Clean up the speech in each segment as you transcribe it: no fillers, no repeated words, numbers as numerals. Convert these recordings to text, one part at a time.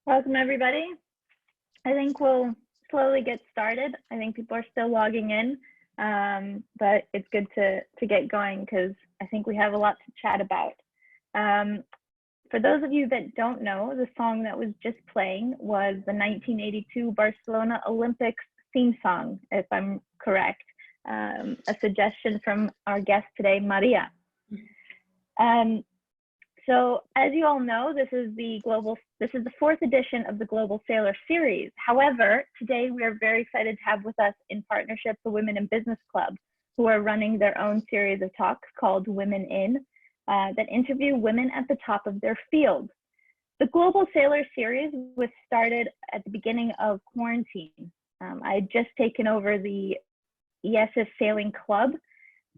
Welcome, everybody. I think we'll slowly get started. I think people are still logging in, but it's good to get going because I think we have a lot to chat about. For those of you that don't know, the song that was just playing was the 1982 Barcelona Olympics theme song, if I'm correct. A suggestion from our guest today, Maria. So as you all know, this is the fourth edition of the Global Sailor Series. However, today we are very excited to have with us in partnership the Women in Business Club, who are running their own series of talks called Women In, that interview women at the top of their field. The Global Sailor Series was started at the beginning of quarantine. I had just taken over the ESS Sailing Club,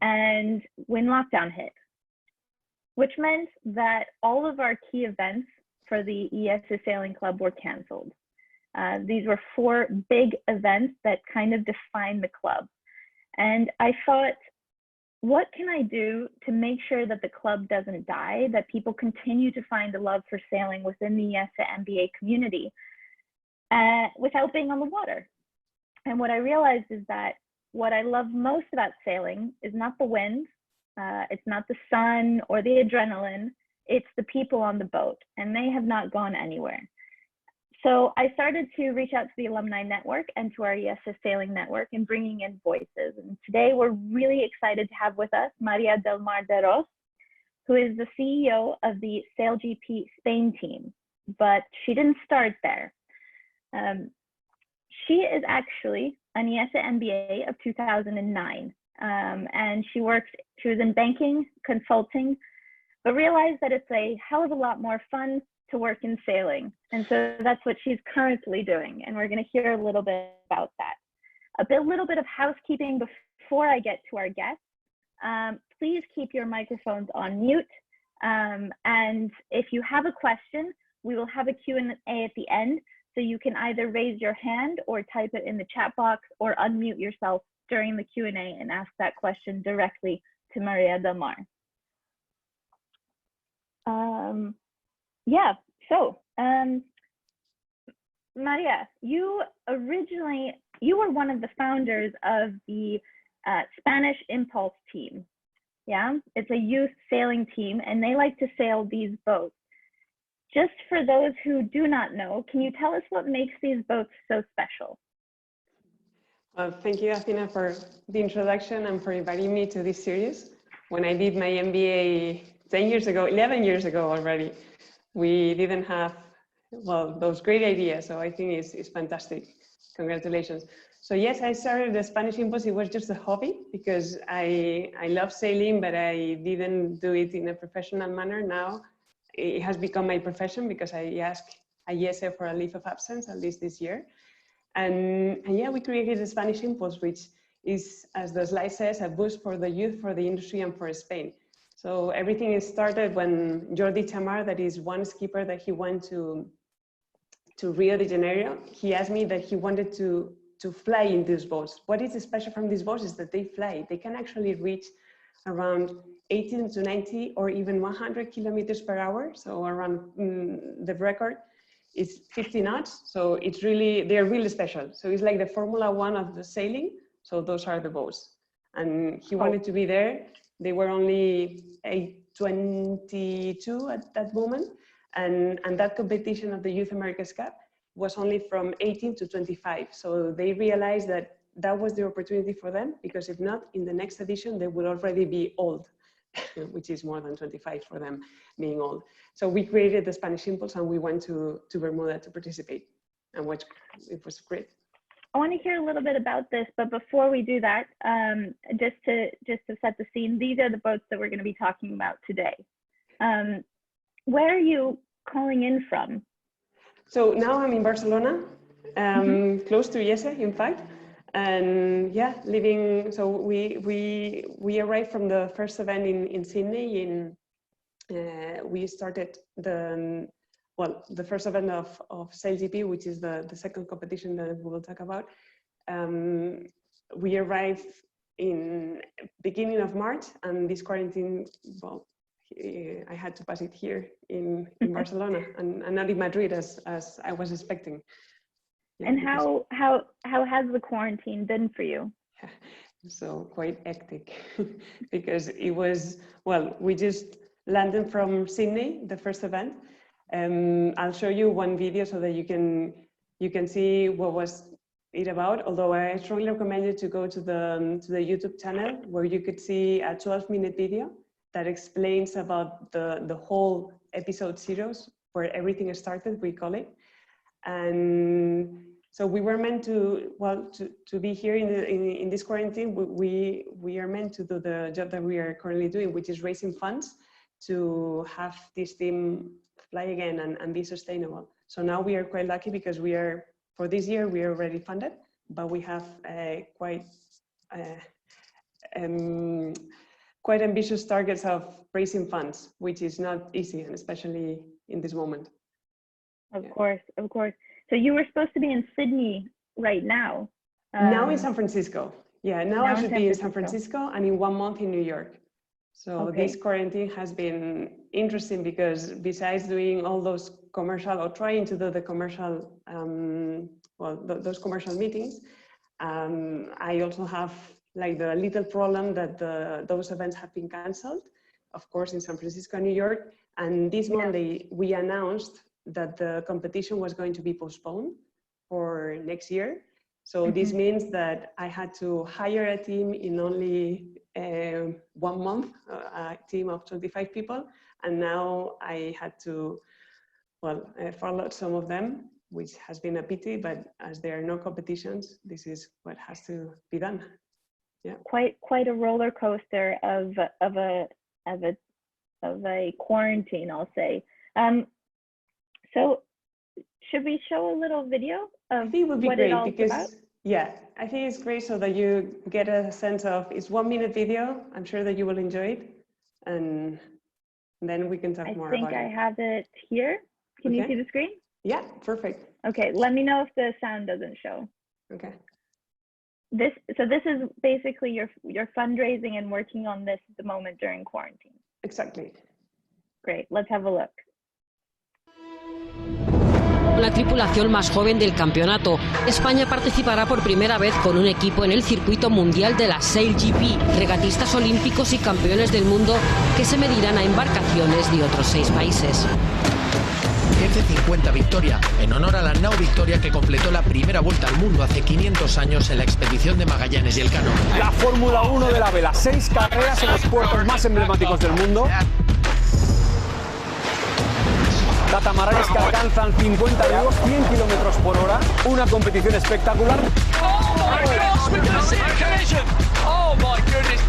and when lockdown hit, which meant that all of our key events for the ESS Sailing Club were canceled. These were 4 big events that kind of defined the club. And I thought, what can I do to make sure that the club doesn't die, that people continue to find a love for sailing within the ESSA MBA community without being on the water? And what I realized is that what I love most about sailing is not the wind, it's not the sun or the adrenaline, it's the people on the boat, and they have not gone anywhere. So I started to reach out to the alumni network and to our ESS Sailing Network and bringing in voices. And today we're really excited to have with us Maria del Mar de Ros, who is the CEO of the SailGP Spain team, but she didn't start there. She is actually an ESSA MBA of 2009. And she was in banking, consulting, but realized that it's a hell of a lot more fun to work in sailing. And so that's what she's currently doing. And we're going to hear a little bit about that. A little bit of housekeeping before I get to our guests. Please keep your microphones on mute. And if you have a question, we will have a Q&A at the end. So you can either raise your hand or type it in the chat box or unmute yourself during the Q&A and ask that question directly to Maria del Mar. Maria, you were one of the founders of the Spanish Impulse team. Yeah, it's a youth sailing team, and they like to sail these boats. Just for those who do not know, can you tell us what makes these boats so special? Well, thank you, Athena, for the introduction and for inviting me to this series. When I did my MBA 11 years ago already, we didn't have, well, those great ideas. So I think it's fantastic. Congratulations. So yes, I started the Spanish Impulse. It was just a hobby because I love sailing, but I didn't do it in a professional manner. Now it has become my profession because I ask IESA for a leave of absence, at least this year. And yeah, we created the Spanish Impulse, which is, as the slide says, a boost for the youth, for the industry, and for Spain. So everything started when Jordi Chamar, that is one skipper that he went to Rio de Janeiro, he asked me that he wanted to fly in these boats. What is special from these boats is that they fly. They can actually reach around 80 to 90 or even 100 kilometers per hour. So around the record is 50 knots, so they're really special. So it's like the Formula 1 of the sailing. So those are the boats. And he wanted to be there. They were only 22 at that moment. And that competition of the Youth America's Cup was only from 18 to 25. So they realized that that was the opportunity for them, because if not, in the next edition, they would already be old, which is more than 25 for them being old. So we created the Spanish Impulse and we went to Bermuda to participate, and it was great. I want to hear a little bit about this, but before we do that, just to set the scene, these are the boats that we're going to be talking about today. Where are you calling in from? So now I'm in Barcelona, close to IESA, in fact. And yeah, so we arrived from the first event in Sydney. We started the first event of SailGP, which is the second competition that we will talk about. We arrived in beginning of March, and this quarantine, well, I had to pass it here in Barcelona and not in Madrid as I was expecting. Yeah, and how has the quarantine been for you? So quite hectic because it was, well, we just landed from Sydney, the first event. I'll show you one video so that you can see what was it about, although I strongly recommend you to go to the YouTube channel where you could see a 12-minute video that explains about the whole episode zeros, where everything started, we call it. And so we were meant to, well, to be here in this quarantine. We are meant to do the job that we are currently doing, which is raising funds to have this team fly again and be sustainable. So now we are quite lucky because for this year, we are already funded, but we have quite ambitious targets of raising funds, which is not easy, and especially in this moment. Of course. So you were supposed to be in Sydney right now. Now in San Francisco. Yeah, now I should be in San Francisco and in 1 month in New York. So this quarantine has been interesting because besides doing all those commercial or trying to do the commercial, those commercial meetings, I also have like the little problem that those events have been canceled, of course, in San Francisco and New York. And this Monday, we announced that the competition was going to be postponed for next year. So this means that I had to hire a team in only 1 month, a team of 25 people. And now I had to, furlough some of them, which has been a pity, but as there are no competitions, this is what has to be done. Yeah. Quite a roller coaster of a quarantine, I'll say. So should we show a little video of what it all is about? Yeah, I think it's great so that you get a sense of, it's 1 minute video. I'm sure that you will enjoy it. And then we can talk more about it. I think I have it here. Can you see the screen? Yeah, perfect. Okay, let me know if the sound doesn't show. Okay. This is basically your fundraising and working on this at the moment during quarantine. Exactly. Great, let's have a look. La tripulación más joven del campeonato, España participará por primera vez con un equipo en el circuito mundial de la SailGP, regatistas olímpicos y campeones del mundo que se medirán a embarcaciones de otros 6 países. F-50 Victoria, en honor a la nao Victoria que completó la primera vuelta al mundo hace 500 años en la expedición de Magallanes y Elcano. La Fórmula 1 de la vela, 6 carreras en los puertos más emblemáticos del mundo. Catamaranes que alcanzan 50 nudos, 100 kilómetros por hora. Una competición espectacular. Oh my gosh, we're going to see a collision. Oh my goodness.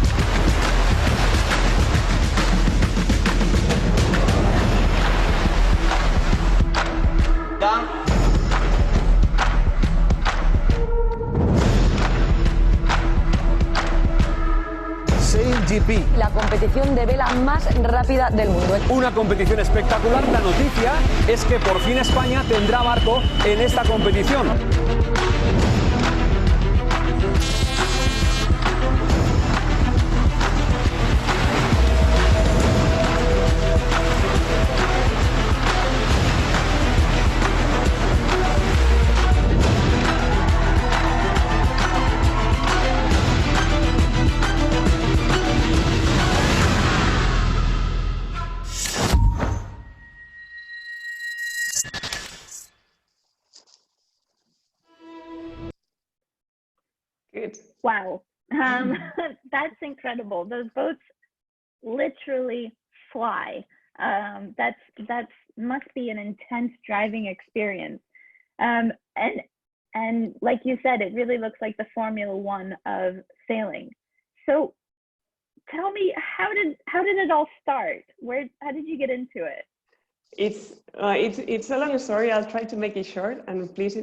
SailGP, la competición de vela más rápida del mundo. una competición espectacular. La noticia es que por fin España tendrá barco en esta competición. Good. Wow, that's incredible. Those boats literally fly. That's must be an intense driving experience. And like you said, it really looks like the Formula One of sailing. So tell me, how did it all start? How did you get into it? It's a long story. I'll try to make it short, and please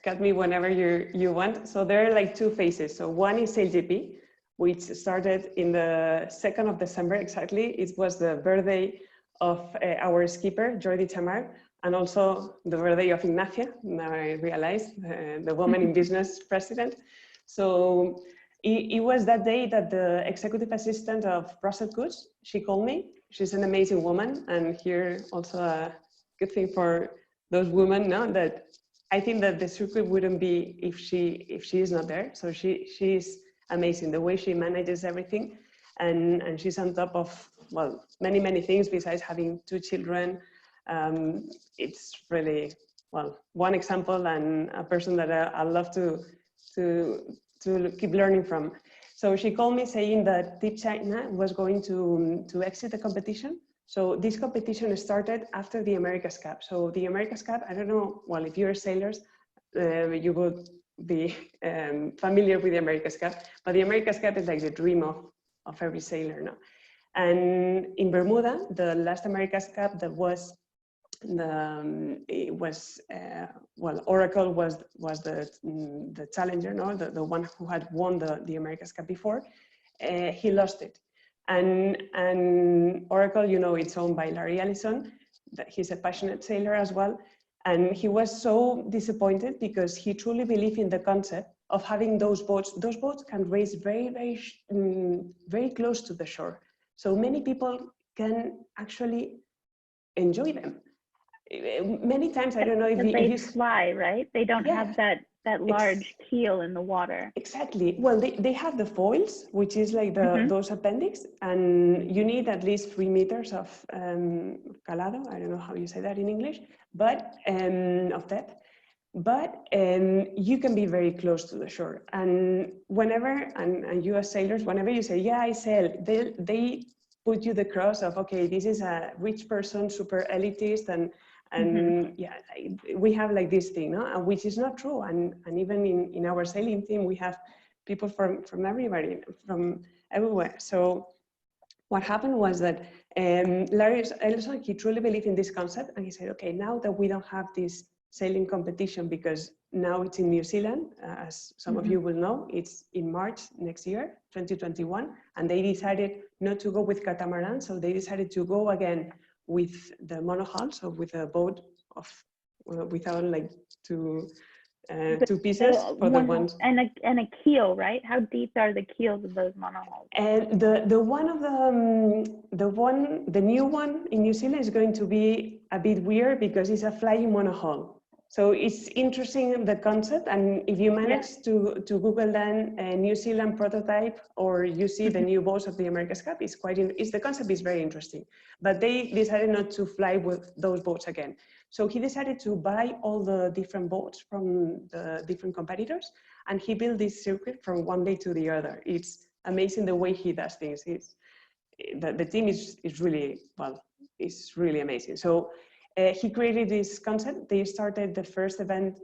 cut me whenever you want. So there are like 2 phases. So one is SailGP, which started in the 2nd of December exactly. It was the birthday of our skipper, Jordi Chamar, and also the birthday of Ignacia, now I realize, the Women in Business president. So it was that day that the executive assistant of Russell Coutts, she called me. She's an amazing woman, and here also a good thing for those women, no, that I think that the circuit wouldn't be if she is not there. So she's amazing, the way she manages everything, and she's on top of, well, many things besides having 2 children. It's really, well, one example and a person that I love to keep learning from. So she called me saying that Team China was going to exit the competition. So this competition started after the America's Cup. So the America's Cup, I don't know, well, if you're sailors, you would be familiar with the America's Cup, but the America's Cup is like the dream of every sailor now. And in Bermuda, the last America's Cup that was, Oracle was the challenger, no, the one who had won the America's Cup before. He lost it. And Oracle, you know, it's owned by Larry Ellison. That he's a passionate sailor as well. And he was so disappointed because he truly believed in the concept of having those boats. Those boats can race very close to the shore. So many people can actually enjoy them. Many times, I don't know if they fly, right? They don't have that large keel in the water. Exactly. Well, they have the foils, which is like those appendix, and you need at least 3 meters of calado. I don't know how you say that in English, but of depth. But you can be very close to the shore. And whenever, and you as sailors, whenever you say, yeah, I sail, they put you the cross of, okay, this is a rich person, super elitist, and yeah, we have like this thing, no? Which is not true. And even in our sailing team, we have people from everybody, from everywhere. So what happened was that Larry Ellison, he truly believed in this concept, and he said, okay, now that we don't have this sailing competition, because now it's in New Zealand, as some of you will know, it's in March next year, 2021, and they decided not to go with catamaran, so they decided to go again with the monohull, so with a boat of without like two pieces for the ones. And a keel, right? How deep are the keels of those monohulls? And the new one in New Zealand is going to be a bit weird because it's a flying monohull. So it's interesting, the concept, and if you manage to Google then New Zealand prototype, or you see the new boats of the America's Cup, the concept is very interesting. But they decided not to fly with those boats again. So he decided to buy all the different boats from the different competitors, and he built this circuit from one day to the other. It's amazing the way he does things. The team is really, well, it's really amazing. So he created this concept. They started the first event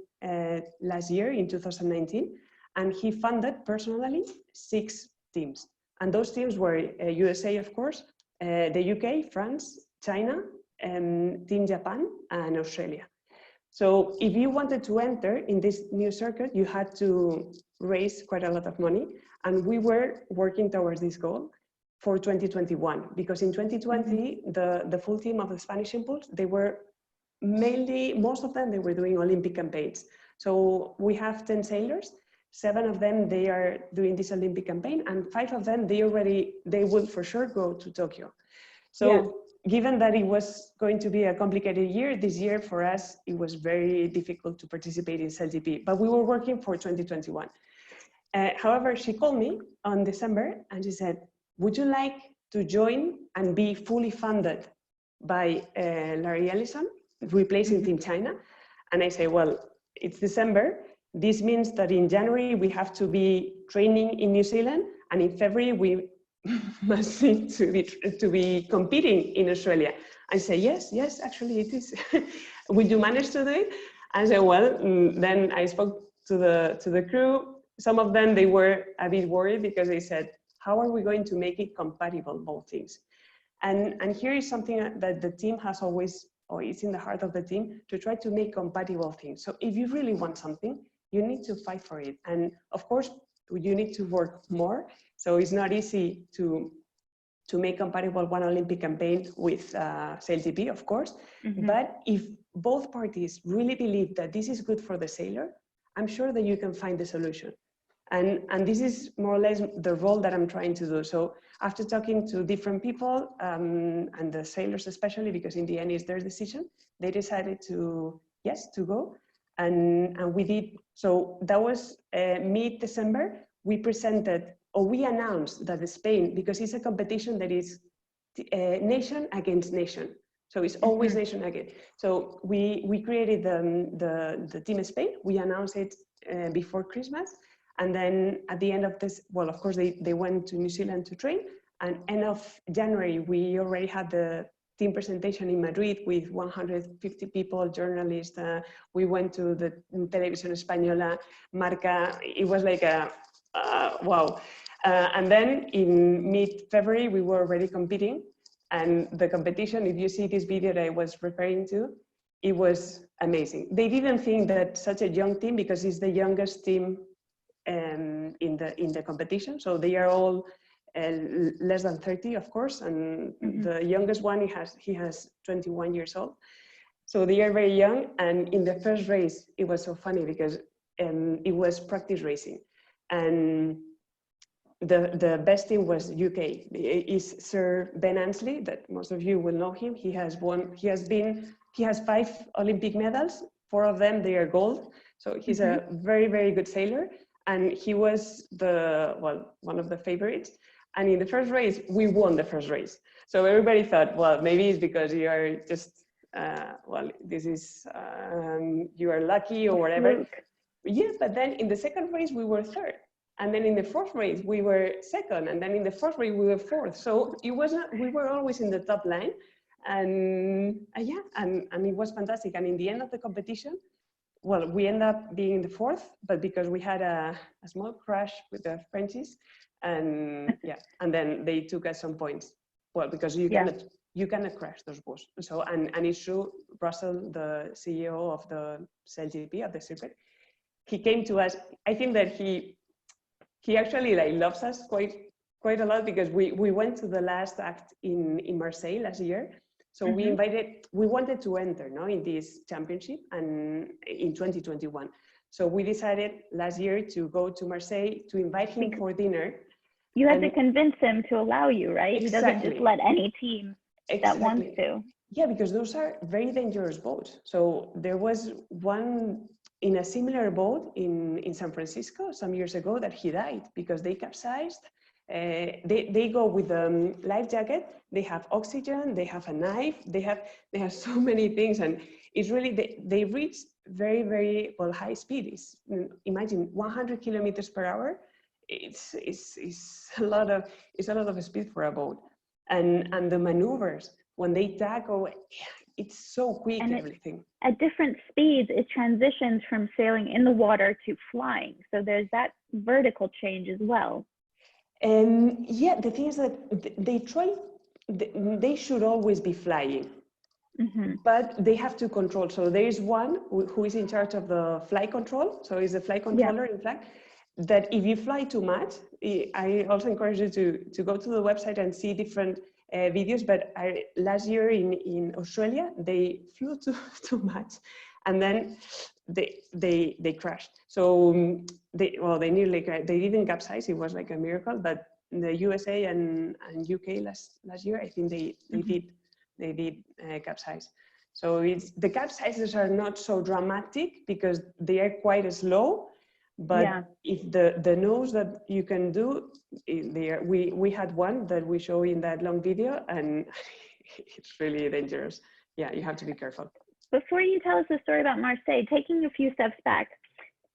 last year in 2019, and he funded personally 6 teams. And those teams were USA, of course, the UK, France, China, Team Japan, and Australia. So if you wanted to enter in this new circuit, you had to raise quite a lot of money. And we were working towards this goal for 2021, because in 2020, the full team of the Spanish Impulse, they were mainly, most of them, they were doing Olympic campaigns. So we have 10 sailors, 7 of them, they are doing this Olympic campaign, and 5 of them, they will for sure go to Tokyo. So given that it was going to be a complicated year, this year for us, it was very difficult to participate in SailGP, but we were working for 2021. However, she called me on December and she said, would you like to join and be fully funded by Larry Ellison, replacing Team China? And I say, well, it's December. This means that in January, we have to be training in New Zealand, and in February, we must need to be competing in Australia. I say, yes, actually it is. Will you manage to do it? I said, well, then I spoke to the crew. Some of them, they were a bit worried because they said, how are we going to make it compatible, both things? And here is something that the team has always, or it's in the heart of the team, to try to make compatible things. So if you really want something, you need to fight for it. And of course, you need to work more. So it's not easy to make compatible one Olympic campaign with SailGP, of course. But if both parties really believe that this is good for the sailor, I'm sure that you can find the solution. And this is more or less the role that I'm trying to do. So after talking to different people, and the sailors especially, because in the end it's their decision, they decided to, yes, to go. And we did. So that was mid-December. We presented, or we announced that Spain, because it's a competition that is nation against nation. So it's always nation against. So we created the Team Spain. We announced it before Christmas. And then at the end of this, well, of course, they went to New Zealand to train. And end of January, we already had the team presentation in Madrid with 150 people, journalists. We went to the Televisión Española, Marca. It was like a, wow. And then in mid-February, we were already competing. And the competition, if you see this video that I was referring to, it was amazing. They didn't think that such a young team, because it's the youngest team in the competition. So they are all less than 30, of course, and the youngest one, he has 21 years old. So they are very young. And in the first race, it was so funny because it was practice racing, and the best team was UK. Is Sir Ben Ansley, that most of you will know him. He has 5 Olympic medals. 4 of them, they are gold. So he's a very, very good sailor. And he was one of the favorites. And in the first race, we won the first race. So everybody thought, well, maybe it's because you are just, you are lucky or whatever. Yeah, but then in the second race, we were 3rd. And then in the 4th race, we were 2nd. And then in the 4th race, we were 4th. So it was not, we were always in the top line. And yeah, and it was fantastic. And in the end of the competition, well, we ended up being in the 4th, but because we had a small crash with the Frenchies, and yeah, and then they took us some points. Well, because you cannot crash those boats. So and it's true. Russell, the CEO of the SailGP, of the circuit, he came to us. I think that he actually loves us quite a lot, because we went to the last act in Marseille last year. So we wanted to enter in this championship and in 2021. So we decided last year to go to Marseille to invite him for dinner. You had to convince him to allow you, right? Exactly. He doesn't just let any team that wants to. Yeah, because those are very dangerous boats. So there was one in a similar boat in San Francisco some years ago that he died because they capsized. They go with a life jacket, they have oxygen, they have a knife, they have so many things, and it's really, they reach very, very high speed. Imagine 100 kilometers per hour. It's a lot of speed for a boat, and the maneuvers when they tackle, it's so quick, and everything. At different speeds, it transitions from sailing in the water to flying. So there's that vertical change as well. Yeah, the thing is that they should always be flying, but they have to control. So there is one who is in charge of the flight control. So he's the flight controller in flight. That if you fly too much, I also encourage you to go to the website and see different videos. But last year in Australia, they flew too much, and then they crashed. So they nearly crashed. They didn't capsize. It was like a miracle. But the USA and UK last year, I think they did capsize. So the capsizes are not so dramatic because they are quite slow. But if the nose that you can do, we had one that we show in that long video, and it's really dangerous. Yeah, you have to be careful. Before you tell us the story about Marseille, taking a few steps back,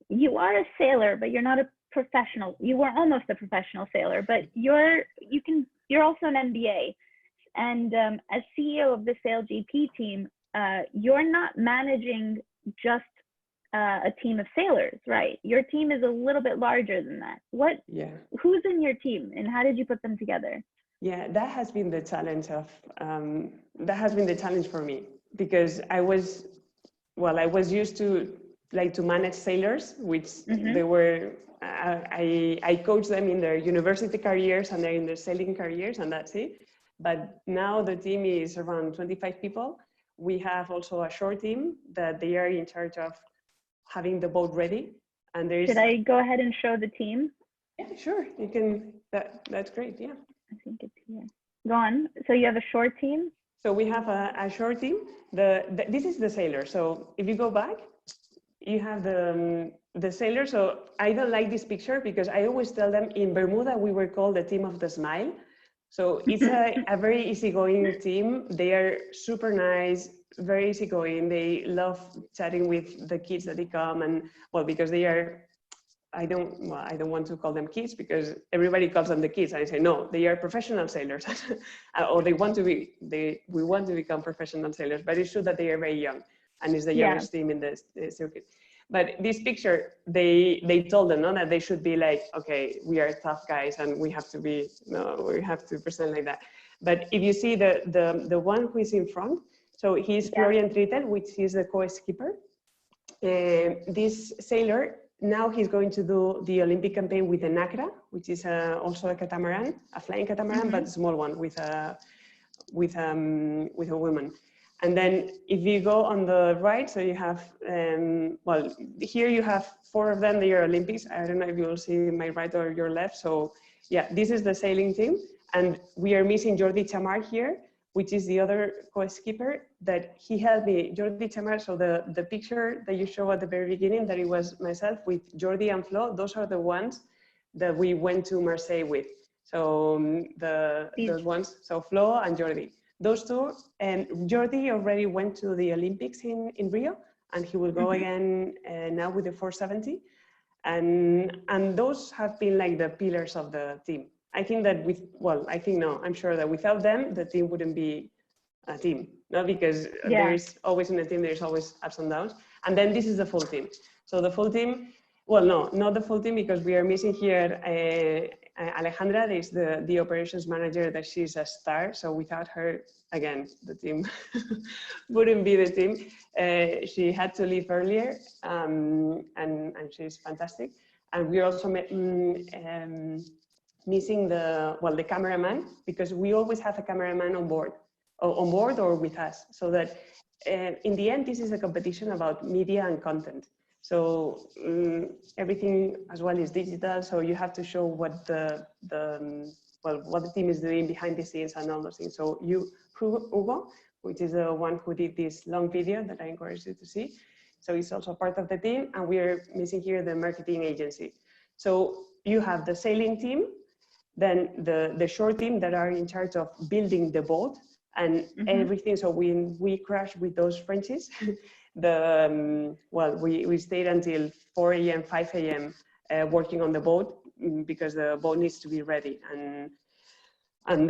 you are a sailor, but you're not a professional. You were almost a professional sailor, but you're also an MBA. And as CEO of the SailGP team, you're not managing just a team of sailors, right? Your team is a little bit larger than that. Who's in your team, and how did you put them together? Yeah, that has been the challenge for me, because I was used to manage sailors, which they were. I coach them in their university careers and they're in their sailing careers, and that's it. But now the team is around 25 people. We have also a short team that they are in charge of having the boat ready. And there is. Should I go ahead and show the team? Yeah, sure. You can. That's great. Yeah. I think it's here. Go on. So you have a short team? So we have a short team. This is the sailor. So if you go back, you have the sailor. So I don't like this picture because I always tell them in Bermuda we were called the team of the smile. So it's a very easygoing team. They are super nice, very easygoing. They love chatting with the kids that they come, and well, because they are. I don't want to call them kids because everybody calls them the kids. I say, no, they are professional sailors or we want to become professional sailors, but it's true that they are very young and it's the youngest team in the circuit. But this picture, they told them that they should be like, okay, we are tough guys and we have to present like that. But if you see the one who is in front, so he's Florian Trittel, which is the co-skipper. This sailor, now he's going to do the Olympic campaign with the NACRA, which is also a catamaran, a flying catamaran, but a small one with a woman. And then if you go on the right, so you have, well, here you have 4 of them, they are Olympics. I don't know if you'll see my right or your left. So yeah, this is the sailing team. And we are missing Jordi Chamar here, which is the other co-skipper that he helped me, Jordi Chamar. So the picture that you show at the very beginning, that it was myself with Jordi and Flo, those are the ones that we went to Marseille with. So those ones, so Flo and Jordi. Those two, and Jordi already went to the Olympics in Rio, and he will go again now with the 470. And those have been like the pillars of the team. I think that I'm sure that without them, the team wouldn't be a team, no? Because there is always in a team, there's always ups and downs. And then this is the full team. So the full team, well, no, not the full team, because we are missing here Alejandra is the operations manager, that she's a star. So without her, again, the team wouldn't be the team. She had to leave earlier, and she's fantastic. And we're also missing the cameraman, because we always have a cameraman on board or with us, so that in the end, this is a competition about media and content. So everything as well is digital. So you have to show what the team is doing behind the scenes and all those things. So Hugo, which is the one who did this long video that I encourage you to see. So he's also part of the team, and we are missing here the marketing agency. So you have the sailing team, then the shore team that are in charge of building the boat and everything. So we crashed with those Frenchies. We stayed until 4 a.m., 5 a.m. Working on the boat, because the boat needs to be ready, and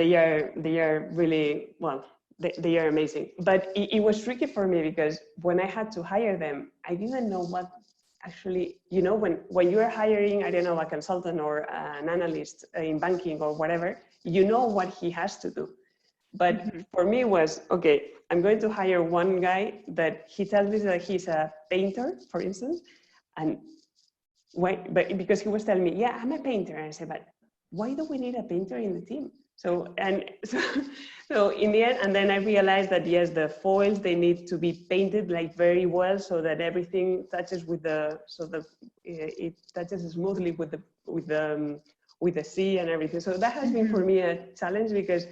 they are really, well, they are amazing. But it was tricky for me, because when I had to hire them, I didn't know what actually, when you are hiring, I don't know, a consultant or an analyst in banking or whatever, you know what he has to do. But for me it was, okay, I'm going to hire one guy that he tells me that he's a painter, for instance, and because he was telling me, yeah, I'm a painter. And I said, but why do we need a painter in the team? So in the end, and then I realized that yes, the foils, they need to be painted like very well, so that everything touches with it touches smoothly with the sea and everything. So that has been for me a challenge, because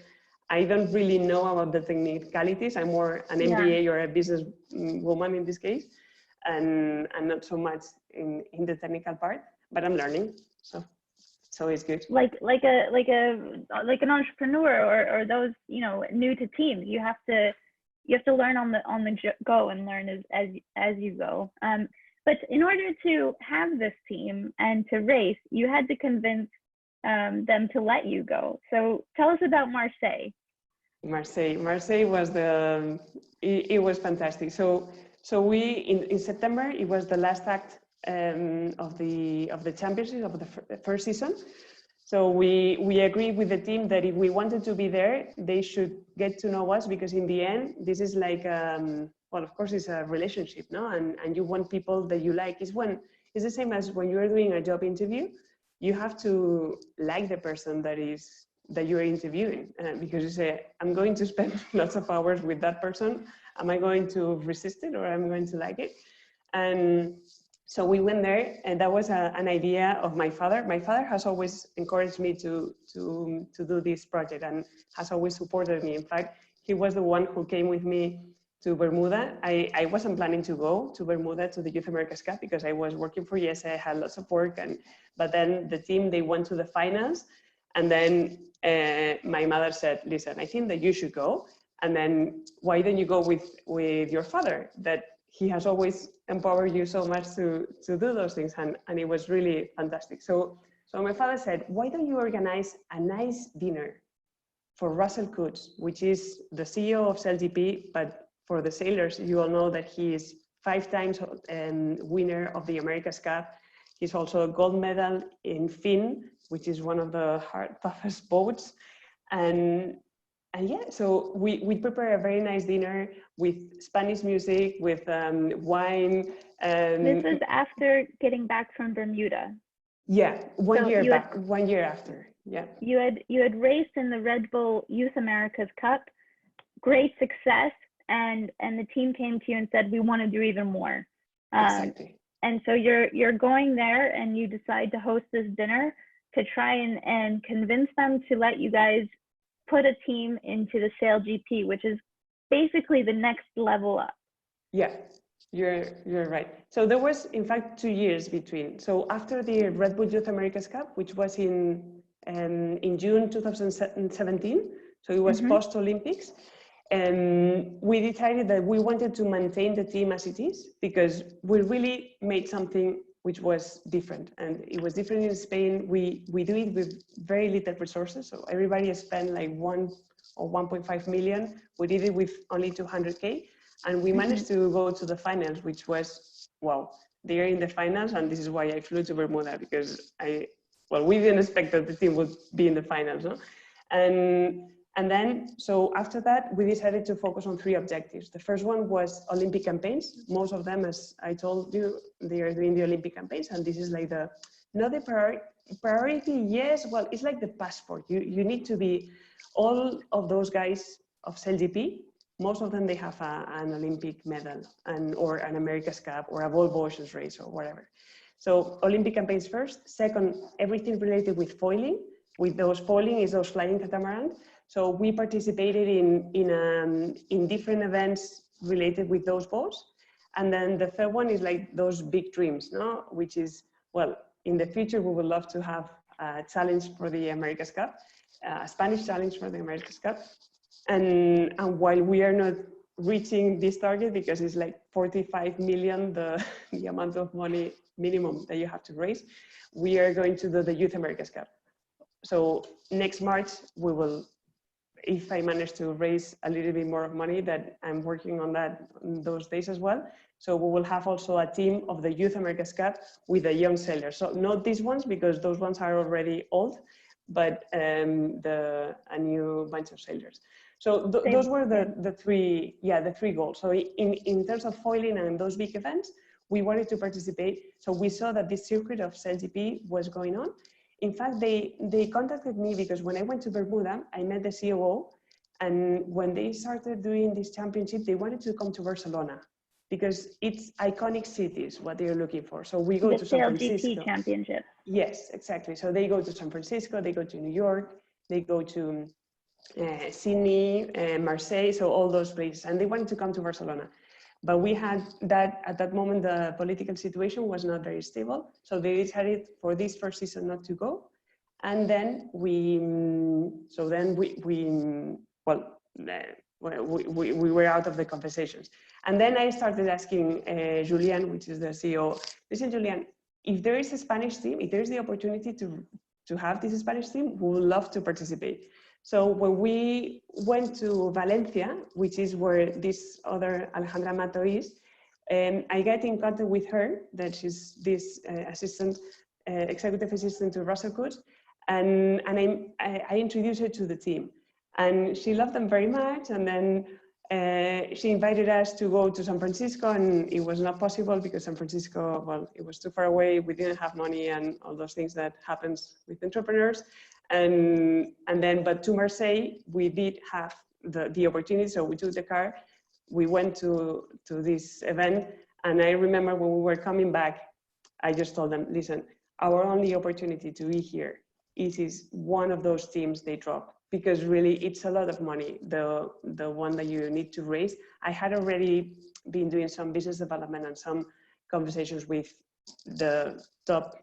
I don't really know about the technicalities. I'm more an MBA or a business woman in this case, and not so much in the technical part, but I'm learning. So it's good. Like an entrepreneur or those, new to teams, you have to learn on the go and learn as you go. But in order to have this team and to race, you had to convince them to let you go. So tell us about Marseille. Marseille was it was fantastic. So we in September, it was the last act of the championship of the first season. So we agreed with the team that if we wanted to be there, they should get to know us, because in the end, this is like well, of course, it's a relationship, no? And you want people that you like. It's the same as when you're doing a job interview. You have to like the person that you're interviewing, because you say, I'm going to spend lots of hours with that person. Am I going to resist it, or am I going to like it? And So we went there, and that was an idea of my father. My father has always encouraged me to do this project and has always supported me. In fact, he was the one who came with me to Bermuda. I wasn't planning to go to Bermuda to the Youth America's Cup because I was working for ESA, I had lots of work, but then the team, they went to the finals, and then my mother said, listen, I think that you should go, and then why don't you go with your father, that he has always empowered you so much to do those things, and it was really fantastic. So my father said, why don't you organize a nice dinner for Russell Coutts, which is the CEO of SailGP, but for the sailors, you all know that he is 5 times winner of the America's Cup. He's also a gold medal in Finn, which is one of the toughest boats. And yeah, so we prepare a very nice dinner with Spanish music, with wine. This is after getting back from Bermuda. Yeah, one So year you back, 1 year after, yeah. You had raced in the Red Bull Youth America's Cup, great success, and the team came to you and said, we want to do even more. Exactly. And so you're going there and you decide to host this dinner to try and convince them to let you guys put a team into the SailGP, which is basically the next level up. Yeah, you're right. So there was, in fact, 2 years between. So after the Red Bull Youth America's Cup, which was in June 2017, so it was post-Olympics, we decided that we wanted to maintain the team as it is, because we really made something which was different, and it was different in Spain. We do it with very little resources, so everybody spent like 1 or 1.5 million. We did it with only 200K, and we managed to go to the finals, which was, wow, they're in the finals, and this is why I flew to Bermuda, because we didn't expect that the team would be in the finals, no? And then, so after that, we decided to focus on 3 objectives. The first one was Olympic campaigns. Most of them, as I told you, they are doing the Olympic campaigns, and this is like not the priority, yes, well, it's like the passport. You need to be, all of those guys of SailGP, most of them, they have an Olympic medal or an America's Cup or a Volvo Oceans race or whatever. So Olympic campaigns first. Second, everything related with foiling. With those foiling is those flying catamarans. So we participated in different events related with those boats. And then the third one is like those big dreams, no? Which is, well, in the future, we would love to have a challenge for the America's Cup, a Spanish challenge for the America's Cup. And while we are not reaching this target, because it's like 45 million, the amount of money minimum that you have to raise, we are going to do the Youth America's Cup. So next March, we will, if I manage to raise a little bit more of money, that I'm working on that those days as well. So we will have also a team of the Youth America's Cup with the young sailors. So not these ones, because those ones are already old, but a new bunch of sailors. So those were the three goals. So in terms of foiling and those big events, we wanted to participate. So we saw that this circuit of SailGP was going on. In fact, they contacted me because when I went to Bermuda, I met the COO, and when they started doing this championship, they wanted to come to Barcelona because it's iconic cities, what they're looking for. So we go to San Francisco. The SailGP championship. Yes, exactly. So they go to San Francisco, they go to New York, they go to Sydney, Marseille, so all those places, and they wanted to come to Barcelona. But we had that, at that moment, the political situation was not very stable. So they decided for this first season not to go. And then we were out of the conversations. And then I started asking Julian, which is the CEO, listen, Julian, if there is a Spanish team, if there's the opportunity to have this Spanish team, we would love to participate. So when we went to Valencia, which is where this other Alejandra Mato is, I got in contact with her, that she's this executive assistant to Russell Coutts, and I introduced her to the team. And she loved them very much, and then she invited us to go to San Francisco, and it was not possible because San Francisco, well, it was too far away, we didn't have money and all those things that happens with entrepreneurs. But to Marseille, we did have the opportunity, so we took the car, we went to this event, and I remember when we were coming back, I just told them, listen, our only opportunity to be here is one of those teams they drop, because really it's a lot of money, the one that you need to raise. I had already been doing some business development and some conversations with the top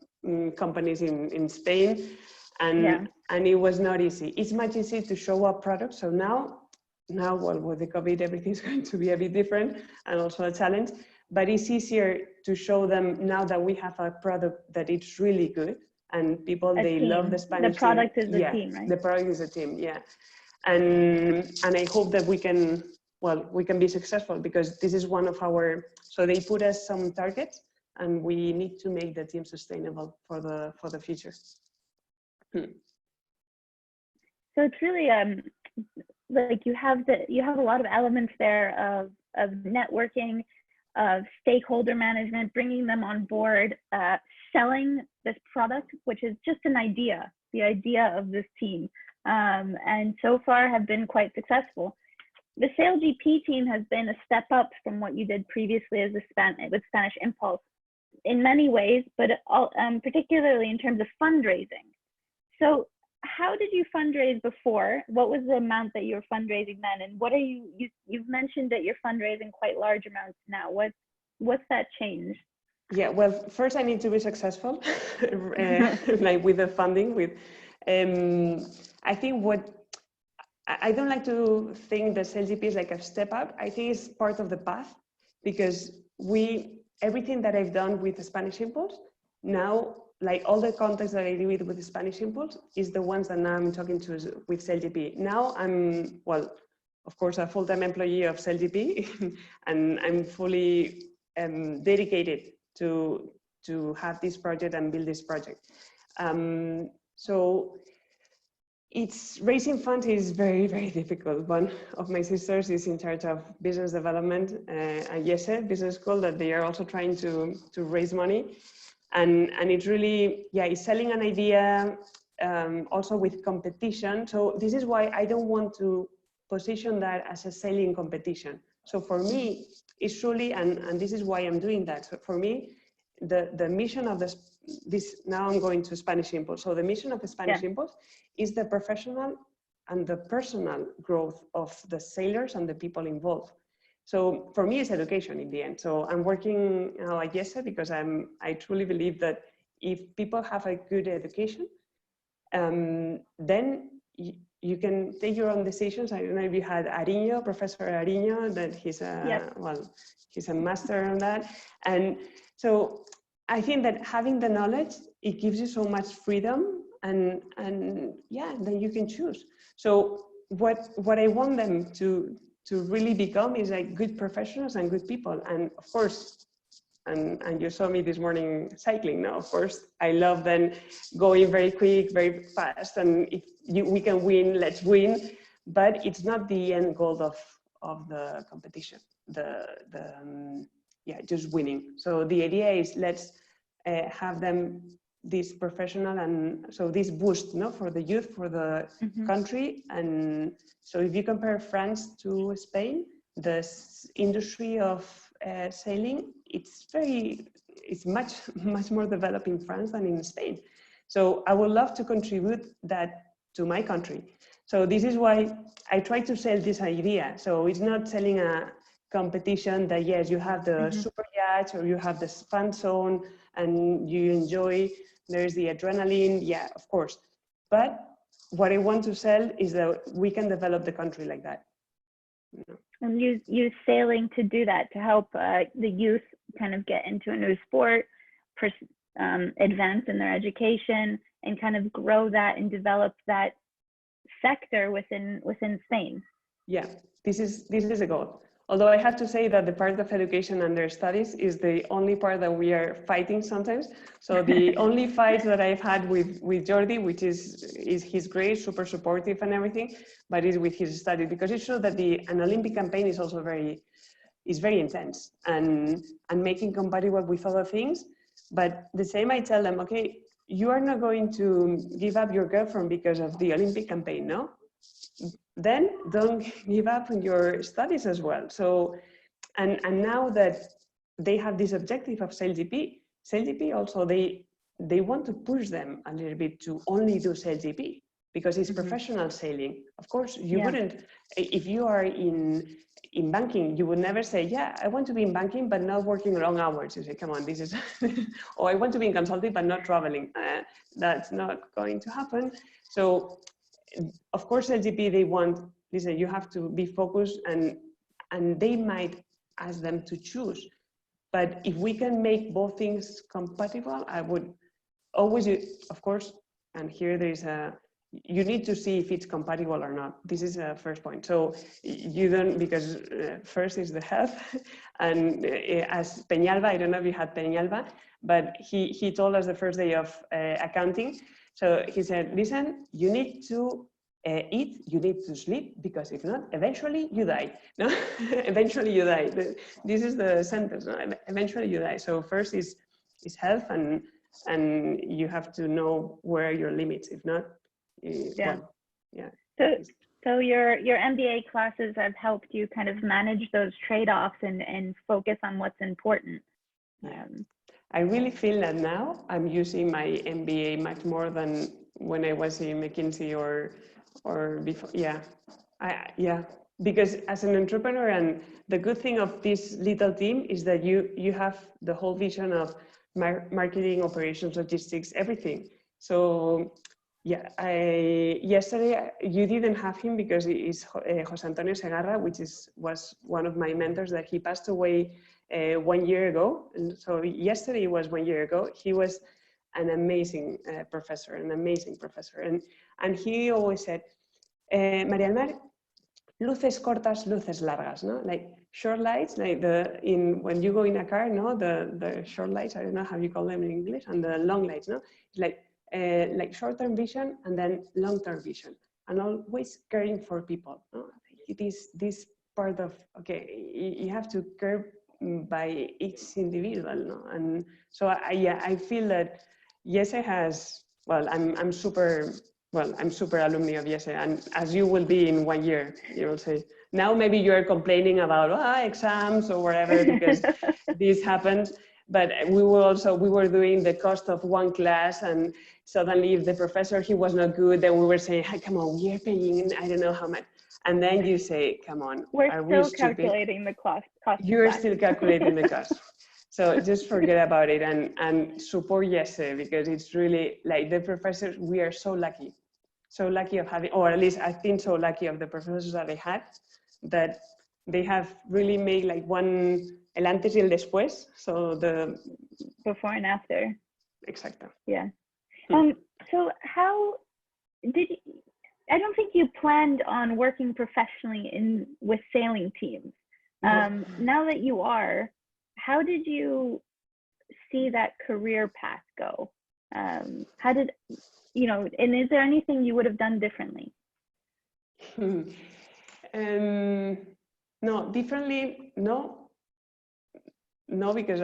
companies in Spain, and it was not easy. It's much easier to show up products. So now, well, with the COVID, everything is going to be a bit different and also a challenge, but it's easier to show them now that we have a product that it's really good and people, they love the Spanish The product team. is the team, right? The product is a team, yeah. And I hope that we can be successful, because this is one of our, so they put us some targets and we need to make the team sustainable for the future. So it's really like you have a lot of elements there of networking, of stakeholder management, bringing them on board, selling this product, which is just an idea, the idea of this team, and so far have been quite successful. The SailGP team has been a step up from what you did previously as with Spanish Impulse in many ways, but particularly in terms of fundraising. So how did you fundraise before? What was the amount that you were fundraising then? And what are you've mentioned that you're fundraising quite large amounts now. What's that change? Yeah, well, first I need to be successful, like with the funding. I think I don't like to think that SailGP is like a step up. I think it's part of the path, because everything that I've done with the Spanish Impulse, now, like all the contacts that I did with the Spanish Impulse is the ones that now I'm talking to with SailGP. Now I'm, well, of course, a full-time employee of SailGP, and I'm fully dedicated to have this project and build this project. So it's raising funds is very, very difficult. One of my sisters is in charge of business development at YESE Business School, that they are also trying to raise money. And it's really, yeah, it's selling an idea, also with competition. So this is why I don't want to position that as a selling competition. So for me, it's truly, and this is why I'm doing that. So for me, the mission of this, now I'm going to Spanish Impulse. So the mission of the Spanish Impulse is the professional and the personal growth of the sailors and the people involved. So for me, it's education in the end. So I'm working now at YESE because I truly believe that if people have a good education, then you can take your own decisions. I don't know if you had Ariño, Professor Ariño, that he's he's a master on that. And so I think that having the knowledge, it gives you so much freedom, and yeah, then you can choose. So what I want them to really become is like good professionals and good people. And of course, and you saw me this morning cycling now, of course, I love then going very quick, very fast, and if we can win, let's win. But it's not the end goal of the competition, just winning. So the idea is let's have them this professional, and so this boost, for the youth, for the country. And so if you compare France to Spain, the industry of sailing, it's much more developed in France than in Spain. So I would love to contribute that to my country. So this is why I try to sell this idea. So it's not selling a competition that, yes, you have the super yacht or you have the fun zone and you enjoy, there's the adrenaline, yeah, of course. But what I want to sell is that we can develop the country like that. And use sailing to do that, to help the youth kind of get into a new sport, advance in their education, and kind of grow that and develop that sector within Spain. Yeah, this is a goal. Although I have to say that the part of education and their studies is the only part that we are fighting sometimes. So the only fight that I've had with Jordi, which is he's great, super supportive and everything, but is with his study, because it's true that an Olympic campaign is also very intense and making compatible with other things. But the same, I tell them, okay, you are not going to give up your girlfriend because of the Olympic campaign, no? Then don't give up on your studies as well. So, and now that they have this objective of SailGP, SailGP also, they want to push them a little bit to only do SailGP because it's professional sailing. Of course, you wouldn't, if you are in banking, you would never say, yeah, I want to be in banking, but not working long hours. You say, come on, this is, or I want to be in consulting, but not traveling. That's not going to happen. So, of course, LGP, they want, listen, you have to be focused, and they might ask them to choose. But if we can make both things compatible, I would always, of course, and here there is you need to see if it's compatible or not. This is a first point. So you don't, because first is the health. And as Peñalba, I don't know if you had Peñalba, but he told us the first day of accounting. So he said, listen, you need to eat, you need to sleep, because if not, eventually you die. No, eventually you die. This is the sentence, no? Eventually you die. So first is health, and you have to know where are your limits. If not, well, yeah. So your MBA classes have helped you kind of manage those trade-offs and focus on what's important. I really feel that now I'm using my MBA much more than when I was in McKinsey or before. Yeah, because as an entrepreneur, and the good thing of this little team is that you have the whole vision of marketing, operations, logistics, everything. So yeah, yesterday you didn't have him because it's José Antonio Segarra, which was one of my mentors, that he passed away 1 year ago. And so yesterday was 1 year ago. He was an amazing professor, and he always said, María del Mar, luces cortas, luces largas, no? Like short lights, like when you go in a car, no, the short lights, I don't know how you call them in English, and the long lights, no, like short-term vision and then long-term vision, and always caring for people. No? This part of, okay, you have to care by each individual, no? And so I feel that IESE has, well, I'm super alumni of IESE, and as you will be in 1 year, you will say. Now maybe you are complaining about exams or whatever because this happened, but we were doing the cost of one class, and suddenly if the professor, he was not good, then we were saying, hey, come on, we are paying, I don't know how much. And then you say, come on, we're still calculating the cost. You're still calculating the cost. So just forget about it and support IESE, because it's really like the professors, we are so lucky of having, or at least I think so lucky of the professors that I had, that they have really made like el antes y el después. So the before and after. Exactly. Yeah. So how did you, I don't think you planned on working professionally with sailing teams. Now that you are, how did you see that career path go? How did, and is there anything you would have done differently? No, differently, no, because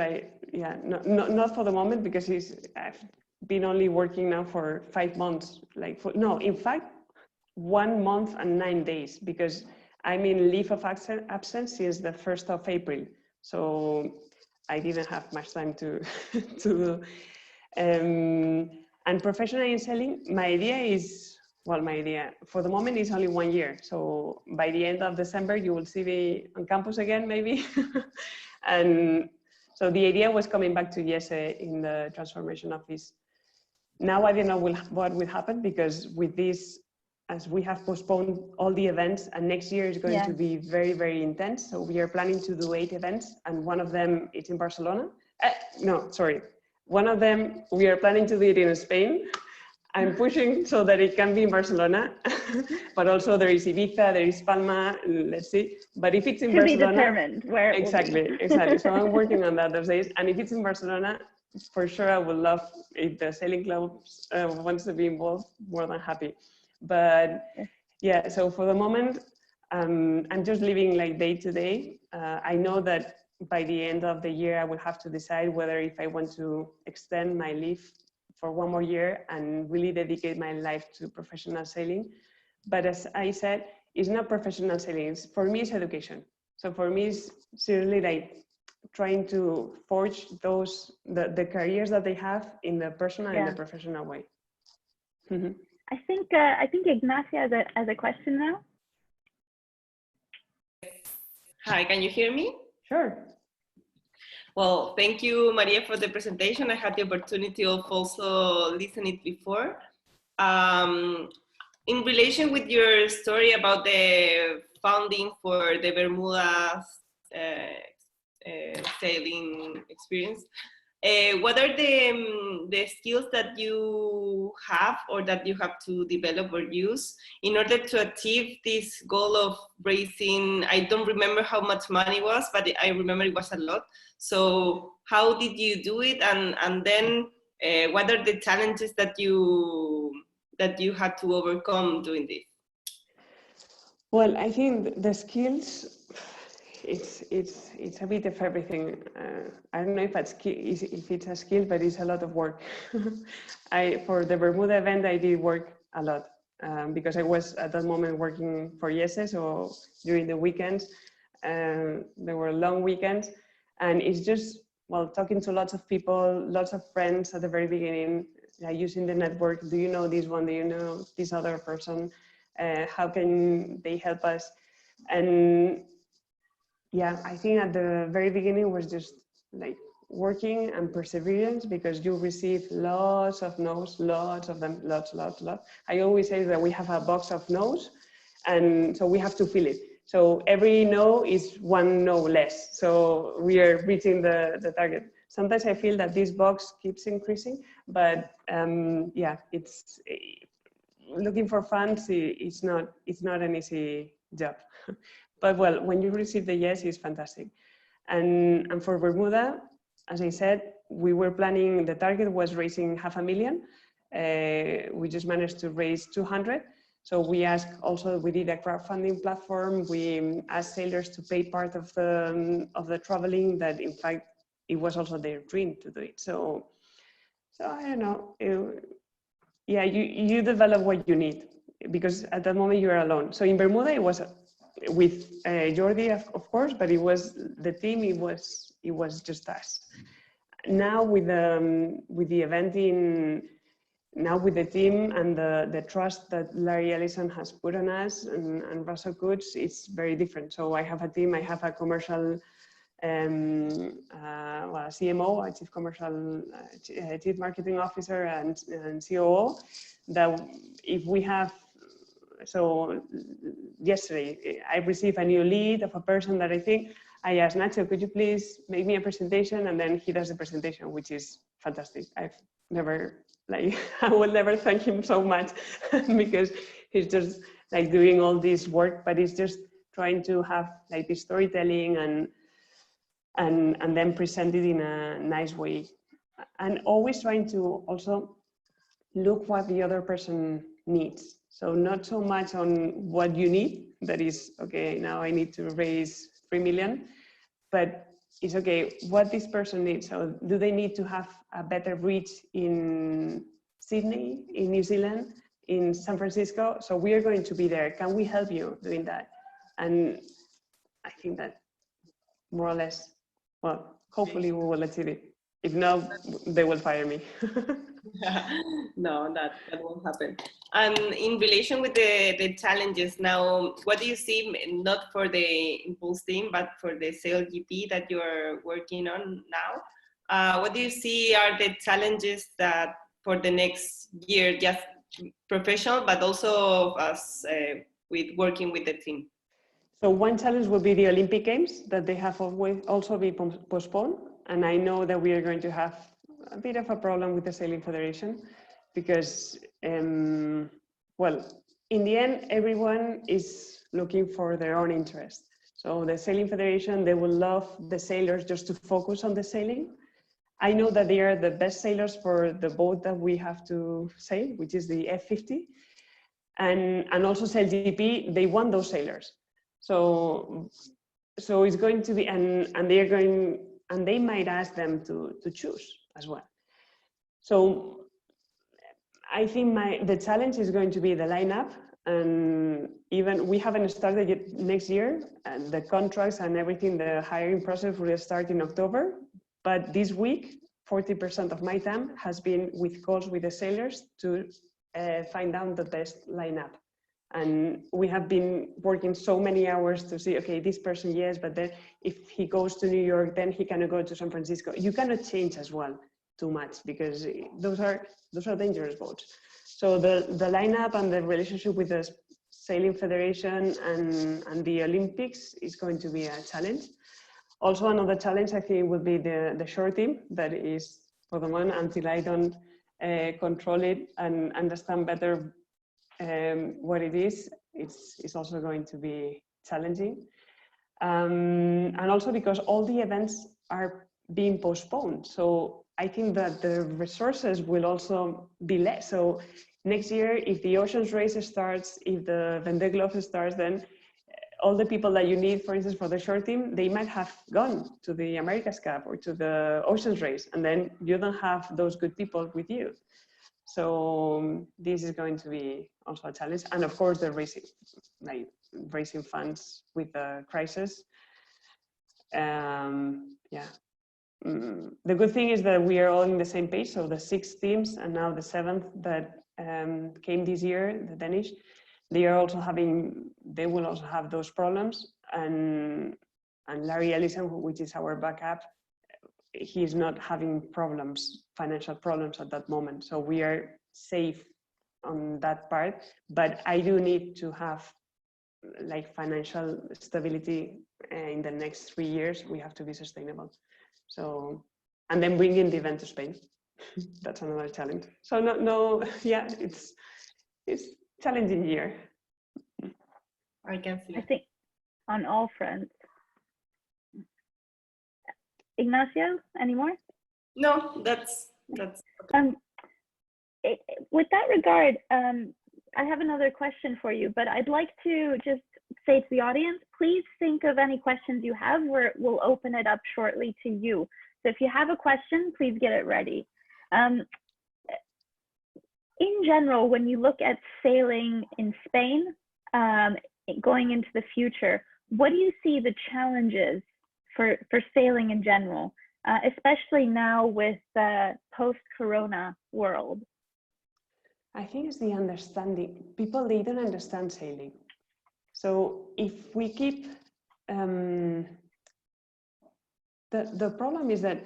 not for the moment, because I've been only working now for 5 months, in fact, 1 month and 9 days, because I'm in leave of absence since the 1st of April. So I didn't have much time to do. And professionally in sailing, my idea for the moment is only 1 year. So by the end of December, you will see me on campus again, maybe. And so the idea was coming back to IESE in the transformation office. Now I don't know what will happen, because with this, as we have postponed all the events, and next year is going to be very, very intense. So we are planning to do 8 events, and one of them is in Barcelona. One of them, we are planning to do it in Spain. I'm pushing so that it can be in Barcelona, but also there is Ibiza, there is Palma, let's see. But if it's in Barcelona, to be determined where it exactly. So I'm working on that those days. And if it's in Barcelona, for sure, I would love, if the sailing club wants to be involved, more than happy. But yeah, so for the moment, I'm just living like day to day. I know that by the end of the year, I will have to decide whether if I want to extend my leave for 1 more year and really dedicate my life to professional sailing. But as I said, it's not professional sailing. For me, it's education. So for me, it's seriously like trying to forge the careers that they have in the personal and the professional way. I think Ignacia has a question now. Hi, can you hear me? Sure. Well, thank you, Maria, for the presentation. I had the opportunity of also listening before. In relation with your story about the funding for the Bermuda sailing experience, what are the skills that you have or that you have to develop or use in order to achieve this goal of raising, I don't remember how much money was, but I remember it was a lot. So how did you do it? And then what are the challenges that you had to overcome doing this? Well, I think the skills, it's a bit of everything. I don't know if it's a skill, but it's a lot of work. For the Bermuda event, I did work a lot because I was at that moment working for IESE, so during the weekends, there were long weekends, and it's just, well, talking to lots of people, lots of friends at the very beginning, using the network. Do you know this one? Do you know this other person? How can they help us? And yeah, I think at the very beginning was just like working and perseverance, because you receive lots of no's, lots of them, lots. I always say that we have a box of no's, and so we have to fill it. So every no is one no less. So we are reaching the target. Sometimes I feel that this box keeps increasing, but yeah, it's looking for funds. It's not an easy job. But well, when you receive the yes, it's fantastic. And for Bermuda, as I said, we were planning, the target was raising $500,000. We just managed to raise 200. So we did a crowdfunding platform. We asked sailors to pay part of the traveling, that in fact, it was also their dream to do it. So I don't know. Yeah, you develop what you need, because at that moment you're alone. So in Bermuda, it was with Jordi, of course, but it was the team. It was just us. Now with the event now with the team and the trust that Larry Ellison has put on us and Russell Coates, it's very different. So I have a team. I have a commercial CMO, a chief marketing officer, and COO. That if we have. So yesterday, I received a new lead of a person that I asked Nacho, could you please make me a presentation? And then he does the presentation, which is fantastic. I will never thank him so much because he's just like doing all this work, but he's just trying to have like the storytelling and then present it in a nice way. And always trying to also look what the other person needs. So not so much on what you need, that is, okay, now I need to raise 3 million, but it's okay, what this person needs. So do they need to have a better reach in Sydney, in New Zealand, in San Francisco? So we are going to be there. Can we help you doing that? And I think that more or less, well, hopefully we will achieve it. If not, they will fire me. No, that won't happen. And in relation with the challenges now, what do you see, not for the Impulse team, but for the SailGP that you are working on now? What do you see are the challenges that for the next year, just professional, but also as with working with the team? So one challenge will be the Olympic Games, that they have also been postponed. And I know that we are going to have a bit of a problem with the Sailing Federation because, well, in the end, everyone is looking for their own interest. So the Sailing Federation, they will love the sailors just to focus on the sailing. I know that they are the best sailors for the boat that we have to sail, which is the F50. And also SailGP, they want those sailors. So it's going to be, and they might ask them to choose as well. So I think the challenge is going to be the lineup And even we haven't started yet next year, and the contracts and everything, the hiring process will start in October. But this week, 40% of my time has been with calls with the sailors to find out the best lineup. And we have been working so many hours to see, okay, this person, yes, but then if he goes to New York, then he cannot go to San Francisco. You cannot change as well too much, because those are dangerous boats. So the lineup and the relationship with the Sailing Federation and the Olympics is going to be a challenge. Also, another challenge I think will be the short team. That is, for the moment, until I don't control it and understand better what it is, it's also going to be challenging. And also because all the events are being postponed. So I think that the resources will also be less. So next year, if the Oceans Race starts, if the Vendée Globe starts, then all the people that you need, for instance, for the short team, they might have gone to the America's Cup or to the Oceans Race, and then you don't have those good people with you. So this is going to be also a challenge. And of course, the raising funds with the crisis. Yeah. The good thing is that we are all in the same page. So the 6 teams and now the 7th that came this year, the Danish, they will also have those problems. And Larry Ellison, which is our backup, he's not having financial problems at that moment. So we are safe on that part, but I do need to have like financial stability in the next 3 years. We have to be sustainable. So, and then bringing the event to Spain. That's another challenge. So yeah, it's challenging year. I can see. I think on all fronts. Ignacio, any more? No, that's. With that regard, I have another question for you, but I'd like to just say to the audience, please think of any questions you have. We'll open it up shortly to you. So if you have a question, please get it ready. In general, when you look at sailing in Spain, going into the future, what do you see the challenges for sailing in general, especially now with the post-corona world? I think it's the understanding. People, they don't understand sailing. So if we keep, the problem is that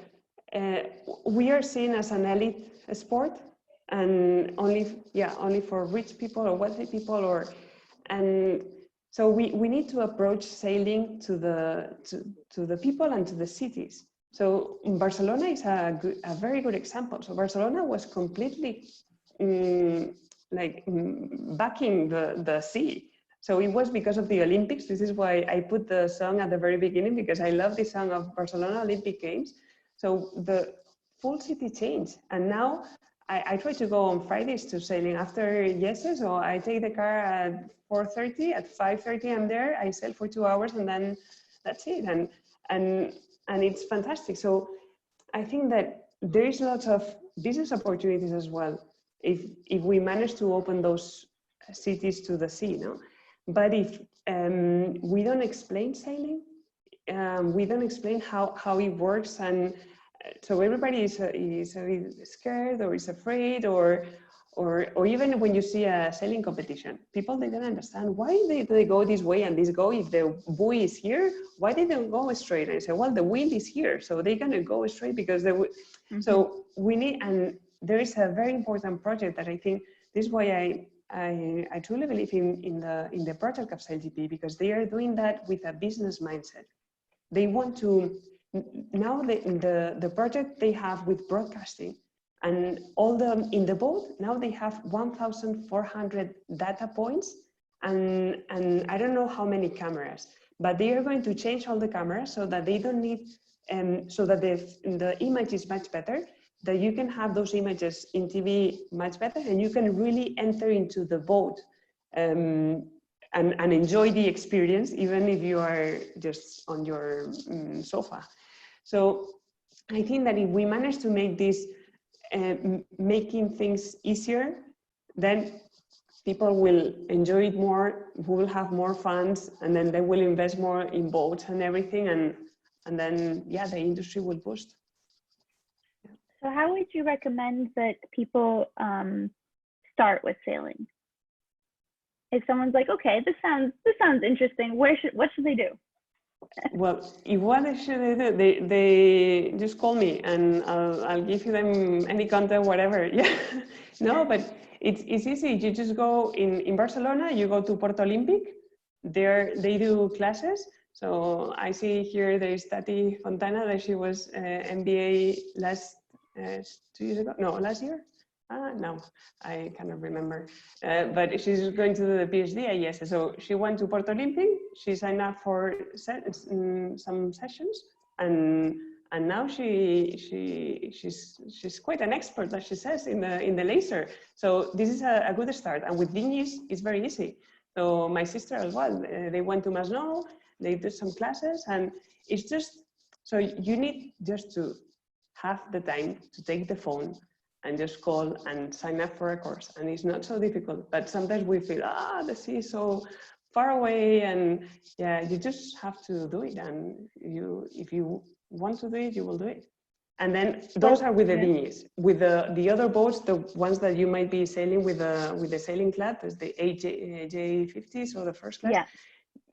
we are seen as an elite sport, and only for rich people or wealthy people, and so we need to approach sailing to the people and to the cities. So Barcelona is a very good example. So Barcelona was completely backing the sea. So it was because of the Olympics. This is why I put the song at the very beginning, because I love the song of Barcelona Olympic Games. So the full city changed. And now I try to go on Fridays to sailing after yesterday. So I take the car at 4:30, at 5:30 I'm there, I sail for 2 hours, and then that's it. And it's fantastic. So I think that there is lots of business opportunities as well if we manage to open those cities to the sea, no? But if we don't explain sailing, we don't explain how it works, and so everybody is a bit scared or is afraid, or even when you see a sailing competition, people, they don't understand why they go this way and this go. If the buoy is here, why they don't go straight? And I say, well, the wind is here, so they're gonna go straight because they would. Mm-hmm. So we need, and there is a very important project that I think this is why I truly believe in the project of SailGP, because they are doing that with a business mindset. They want to, now the project they have with broadcasting and all in the boat, now they have 1,400 data points and I don't know how many cameras, but they are going to change all the cameras so that they don't need, so that the image is much better, that you can have those images in TV much better, and you can really enter into the boat and enjoy the experience, even if you are just on your sofa. So I think that if we manage to make this, making things easier, then people will enjoy it more, who will have more funds, and then they will invest more in boats and everything, and then, yeah, the industry will boost. So how would you recommend that people start with sailing? If someone's like, okay, this sounds interesting, what should they do? Well, what should they do? They just call me and I'll give them any content, whatever. Yeah, no, but it's easy. You just go in Barcelona. You go to Porto Olympic. There they do classes. So I see here there is Tati Fontana. That she was MBA last 2 years ago. No, last year. No, I cannot remember. But she's going to do the PhD at IESE. So she went to Porto Olympic. She signed up for some sessions, and now she's quite an expert, as she says, in the laser. So this is a good start. And with dinghies, it's very easy. So my sister as well. They went to Masnou. They did some classes, and it's just so you need just to have the time to take the phone and just call and sign up for a course. And it's not so difficult, but sometimes we feel, the sea is so far away, and yeah, you just have to do it. And if you want to do it, you will do it. And then those are with the dinghies. With the other boats, the ones that you might be sailing with the sailing club, is the AJ50s or the first class. Yeah.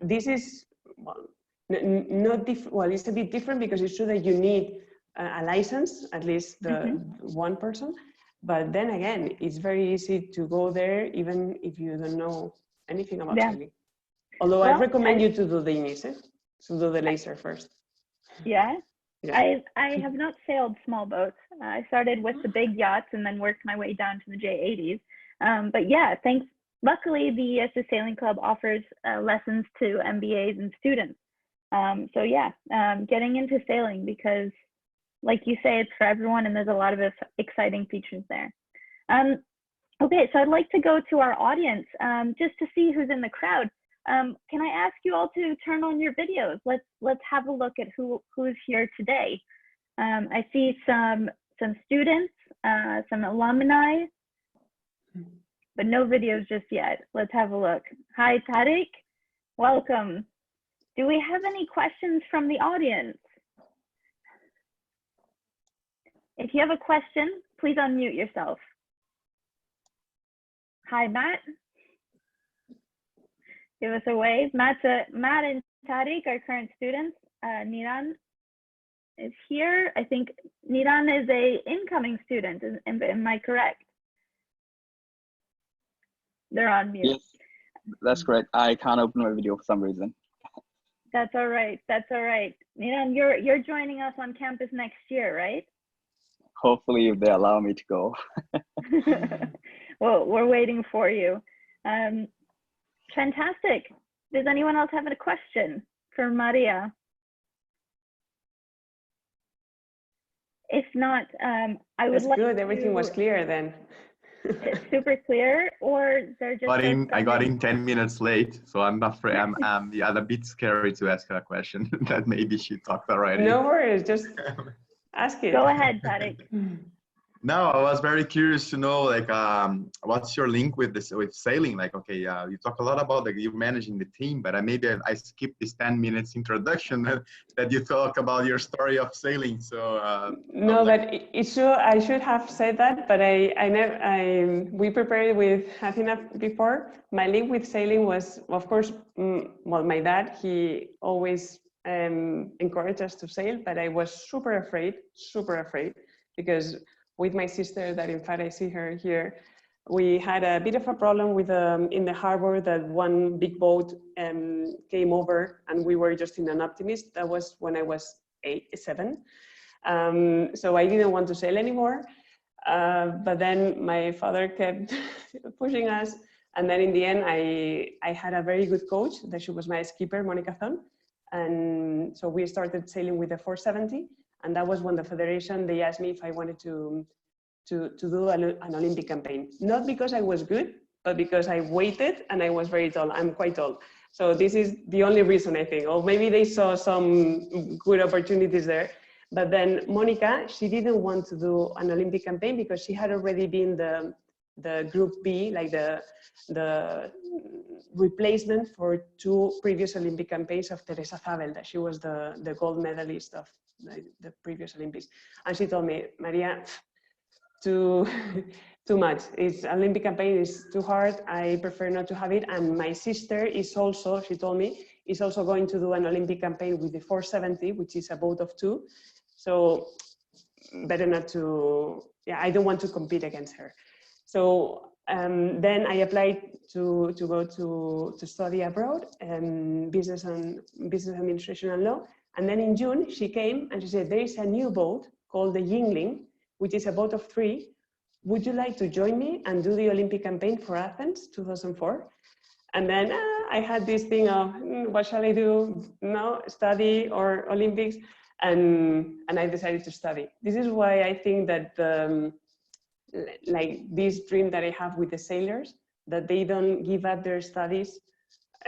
This is, well, not well, it's a bit different because it's true that you need a license, at least the one person. But then again, it's very easy to go there, even if you don't know anything about sailing. Although I recommend you to do the dinghies, to do the laser first. Yeah. I have not sailed small boats. I started with the big yachts and then worked my way down to the J80s. But yeah, luckily the IESE Sailing Club offers lessons to MBAs and students. So yeah, getting into sailing, because like you say, it's for everyone, and there's a lot of exciting features there. Okay, so I'd like to go to our audience just to see who's in the crowd. Can I ask you all to turn on your videos? Let's have a look at who's here today. I see some students, some alumni, but no videos just yet. Let's have a look. Hi, Tariq. Welcome. Do we have any questions from the audience? If you have a question, please unmute yourself. Hi, Matt. Give us a wave. Matt and Tariq are current students. Niran is here. I think Niran is an incoming student. Am I correct? They're on mute. Yes, that's correct. I can't open my video for some reason. That's all right. That's all right. Niran, you're joining us on campus next year, right? Hopefully, if they allow me to go. Well, we're waiting for you. Fantastic. Does anyone else have a question for Maria? If not, I would like good. Everything was clear then. Super clear, or they're just. I got in 10 minutes late, so I'm afraid I'm a bit scary to ask her a question that maybe she talked already. No worries, just ask it. Go ahead, Tariq. No, I was very curious to know, like, what's your link with sailing? Like, okay, you talk a lot about you managing the team, but maybe I skipped this 10 minutes introduction that you talk about your story of sailing. So no, but it's true. I should have said that, but we prepared with Athena before. My link with sailing was, of course, well, my dad. He always encouraged us to sail, but I was super afraid, because with my sister, that in fact I see her here, we had a bit of a problem with in the harbor that one big boat came over, and we were just in an Optimist. That was when I was 7. So I didn't want to sail anymore. But then my father kept pushing us. And then in the end, I had a very good coach, that she was my skipper, Monica Thon. And so we started sailing with the 470. And that was when the federation, they asked me if I wanted to do an Olympic campaign. Not because I was good, but because I waited and I was very tall. I'm quite tall. So this is the only reason, I think. Or maybe they saw some good opportunities there. But then Monica, she didn't want to do an Olympic campaign because she had already been the the Group B, like the replacement for 2 previous Olympic campaigns of Teresa Zabel, that she was the gold medalist of the previous Olympics. And she told me, Maria, too much. It's Olympic campaign is too hard. I prefer not to have it. And my sister is also, she told me, is also going to do an Olympic campaign with the 470, which is a boat of 2. So better not to, yeah, I don't want to compete against her. So then I applied to go to study abroad, business administration and law. And then in June, she came and she said, there is a new boat called the Yingling, which is a boat of 3. Would you like to join me and do the Olympic campaign for Athens 2004? And then I had this thing of, what shall I do? No, study or Olympics? And I decided to study. This is why I think that like this dream that I have with the sailors, that they don't give up their studies,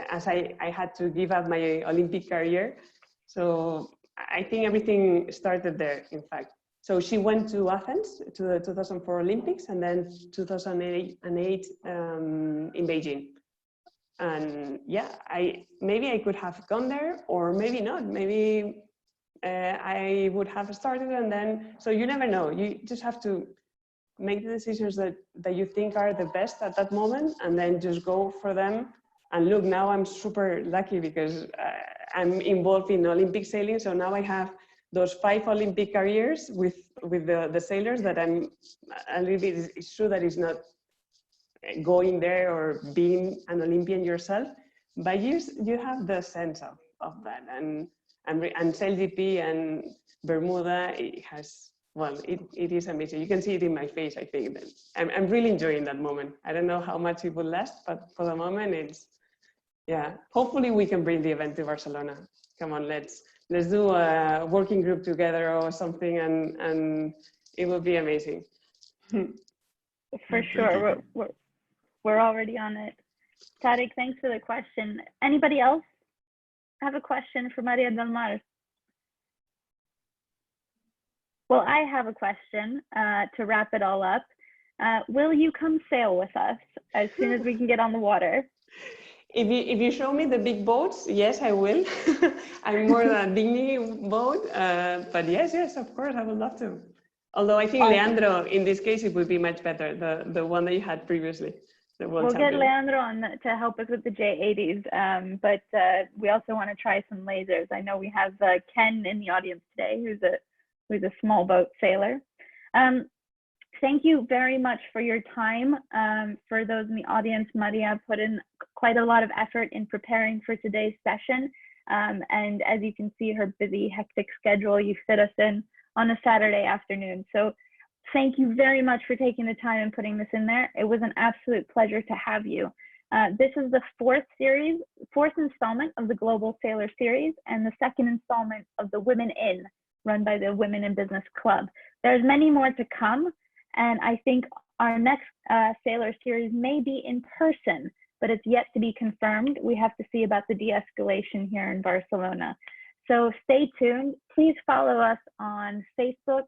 as I had to give up my Olympic career. So I think everything started there, in fact. So she went to Athens to the 2004 Olympics, and then 2008 in Beijing. And yeah, maybe I could have gone there, or maybe not. Maybe I would have started, and then, so you never know. You just have to make the decisions that you think are the best at that moment, and then just go for them. And look, now I'm super lucky because I'm involved in Olympic sailing. So now I have those 5 Olympic careers with the sailors that I'm a little bit, it's true that it's not going there or being an Olympian yourself, but you have the sense of that. And SailGP and Bermuda, it has, well, it is amazing. You can see it in my face, I think. That I'm really enjoying that moment. I don't know how much it will last, but for the moment, it's, yeah. Hopefully we can bring the event to Barcelona. Come on, let's do a working group together or something, and it will be amazing. For sure, we're already on it. Tariq, thanks for the question. Anybody else have a question for Maria del Mar? Well, I have a question to wrap it all up. Will you come sail with us as soon as we can get on the water? If you show me the big boats, yes, I will. I'm more a dinghy boat, but yes, of course, I would love to. Although I think Leandro, in this case, it would be much better, the one that you had previously. We'll get Leandro on to help us with the J80s, but we also want to try some lasers. I know we have Ken in the audience today, who's a small boat sailor. Thank you very much for your time. For those in the audience, Maria put in quite a lot of effort in preparing for today's session. And as you can see, her busy, hectic schedule, you fit us in on a Saturday afternoon. So thank you very much for taking the time and putting this in there. It was an absolute pleasure to have you. This is the fourth installment of the Global Sailor Series, and the second installment of the Women In, run by the Women in Business Club. There's many more to come, and I think our next Sailor Series may be in person, but it's yet to be confirmed. We have to see about the de-escalation here in Barcelona. So stay tuned. Please follow us on Facebook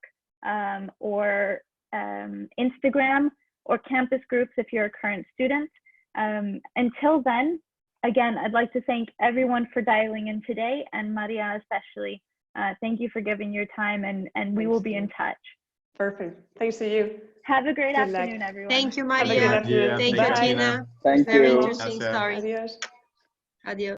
or Instagram or campus groups if you're a current student. Until then, again, I'd like to thank everyone for dialing in today, and Maria especially. Thank you for giving your time, and we will be in touch. Perfect. Thanks to you. Have a great afternoon, everyone. Thank you, Maria. Thank you, Tina. Thank Very you. interesting story. Adios. Adios.